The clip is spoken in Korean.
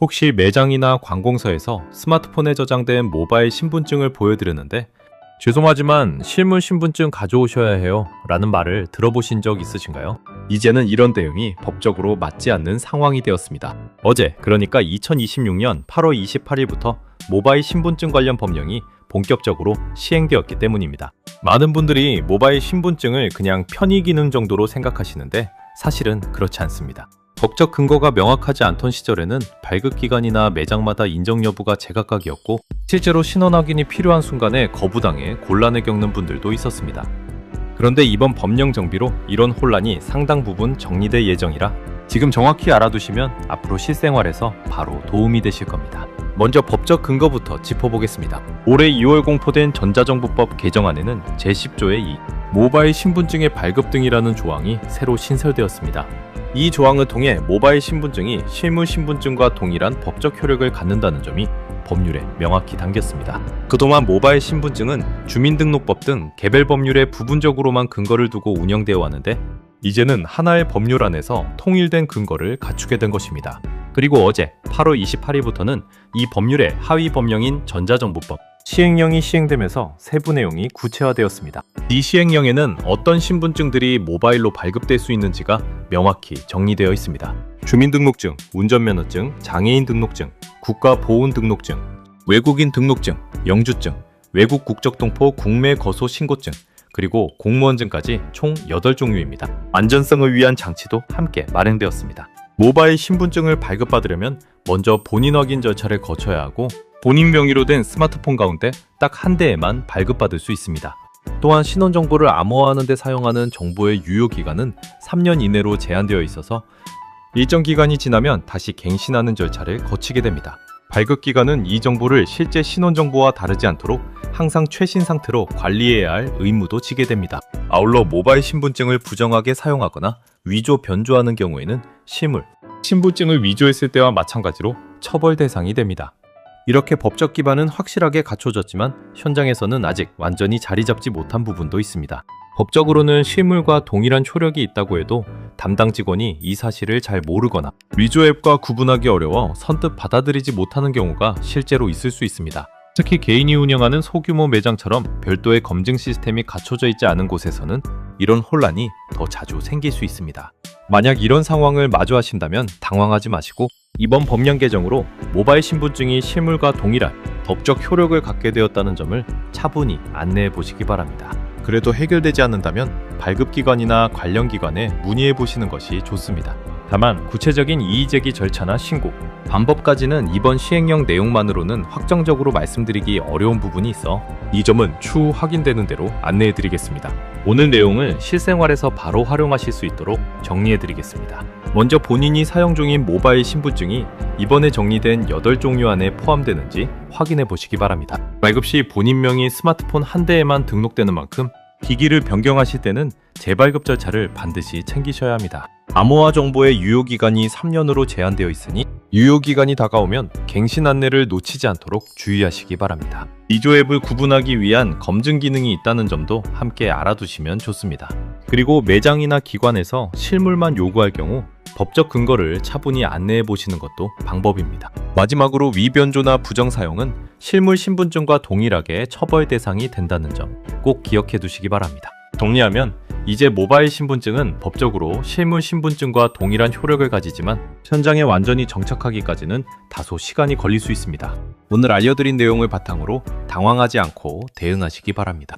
혹시 매장이나 관공서에서 스마트폰에 저장된 모바일 신분증을 보여드렸는데 죄송하지만 실물 신분증 가져오셔야 해요 라는 말을 들어보신 적 있으신가요? 이제는 이런 대응이 법적으로 맞지 않는 상황이 되었습니다. 어제, 그러니까 2026년 8월 28일부터 모바일 신분증 관련 법령이 본격적으로 시행되었기 때문입니다. 많은 분들이 모바일 신분증을 그냥 편의 기능 정도로 생각하시는데 사실은 그렇지 않습니다. 법적 근거가 명확하지 않던 시절에는 발급기관이나 매장마다 인정 여부가 제각각이었고 실제로 신원 확인이 필요한 순간에 거부당해 곤란을 겪는 분들도 있었습니다. 그런데 이번 법령 정비로 이런 혼란이 상당 부분 정리될 예정이라 지금 정확히 알아두시면 앞으로 실생활에서 바로 도움이 되실 겁니다. 먼저 법적 근거부터 짚어보겠습니다. 올해 2월 공포된 전자정보법 개정안에는 제10조의 2 모바일 신분증의 발급 등이라는 조항이 새로 신설되었습니다. 이 조항을 통해 모바일 신분증이 실물 신분증과 동일한 법적 효력을 갖는다는 점이 법률에 명확히 담겼습니다. 그동안 모바일 신분증은 주민등록법 등 개별 법률에 부분적으로만 근거를 두고 운영되어 왔는데 이제는 하나의 법률 안에서 통일된 근거를 갖추게 된 것입니다. 그리고 어제 8월 28일부터는 이 법률의 하위 법령인 전자정보법 시행령이 시행되면서 세부 내용이 구체화되었습니다. 이 시행령에는 어떤 신분증들이 모바일로 발급될 수 있는지가 명확히 정리되어 있습니다. 주민등록증, 운전면허증, 장애인 등록증, 국가보훈등록증, 외국인 등록증, 영주증, 외국 국적동포 국내 거소 신고증, 그리고 공무원증까지 총 8종류입니다. 안전성을 위한 장치도 함께 마련되었습니다. 모바일 신분증을 발급받으려면 먼저 본인 확인 절차를 거쳐야 하고 본인 명의로 된 스마트폰 가운데 딱 한 대에만 발급받을 수 있습니다. 또한 신원 정보를 암호화하는 데 사용하는 정보의 유효기간은 3년 이내로 제한되어 있어서 일정 기간이 지나면 다시 갱신하는 절차를 거치게 됩니다. 발급 기간은 이 정보를 실제 신원 정보와 다르지 않도록 항상 최신 상태로 관리해야 할 의무도 지게 됩니다. 아울러 모바일 신분증을 부정하게 사용하거나 위조 변조하는 경우에는 실물 신분증을 위조했을 때와 마찬가지로 처벌 대상이 됩니다. 이렇게 법적 기반은 확실하게 갖춰졌지만 현장에서는 아직 완전히 자리 잡지 못한 부분도 있습니다. 법적으로는 실물과 동일한 효력이 있다고 해도 담당 직원이 이 사실을 잘 모르거나 위조 앱과 구분하기 어려워 선뜻 받아들이지 못하는 경우가 실제로 있을 수 있습니다. 특히 개인이 운영하는 소규모 매장처럼 별도의 검증 시스템이 갖춰져 있지 않은 곳에서는 이런 혼란이 더 자주 생길 수 있습니다. 만약 이런 상황을 마주하신다면 당황하지 마시고 이번 법령 개정으로 모바일 신분증이 실물과 동일한 법적 효력을 갖게 되었다는 점을 차분히 안내해 보시기 바랍니다. 그래도 해결되지 않는다면 발급기관이나 관련 기관에 문의해 보시는 것이 좋습니다. 다만 구체적인 이의제기 절차나 신고, 방법까지는 이번 시행령 내용만으로는 확정적으로 말씀드리기 어려운 부분이 있어 이 점은 추후 확인되는 대로 안내해 드리겠습니다. 오늘 내용을 실생활에서 바로 활용하실 수 있도록 정리해 드리겠습니다. 먼저 본인이 사용 중인 모바일 신분증이 이번에 정리된 8종류 안에 포함되는지 확인해 보시기 바랍니다. 발급 시 본인 명의 스마트폰 한 대에만 등록되는 만큼 기기를 변경하실 때는 재발급 절차를 반드시 챙기셔야 합니다. 암호화 정보의 유효기간이 3년으로 제한되어 있으니 유효기간이 다가오면 갱신 안내를 놓치지 않도록 주의하시기 바랍니다. 위조 앱을 구분하기 위한 검증 기능이 있다는 점도 함께 알아두시면 좋습니다. 그리고 매장이나 기관에서 실물만 요구할 경우 법적 근거를 차분히 안내해 보시는 것도 방법입니다. 마지막으로 위변조나 부정사용은 실물 신분증과 동일하게 처벌 대상이 된다는 점 꼭 기억해 두시기 바랍니다. 정리하면 이제 모바일 신분증은 법적으로 실물 신분증과 동일한 효력을 가지지만 현장에 완전히 정착하기까지는 다소 시간이 걸릴 수 있습니다. 오늘 알려드린 내용을 바탕으로 당황하지 않고 대응하시기 바랍니다.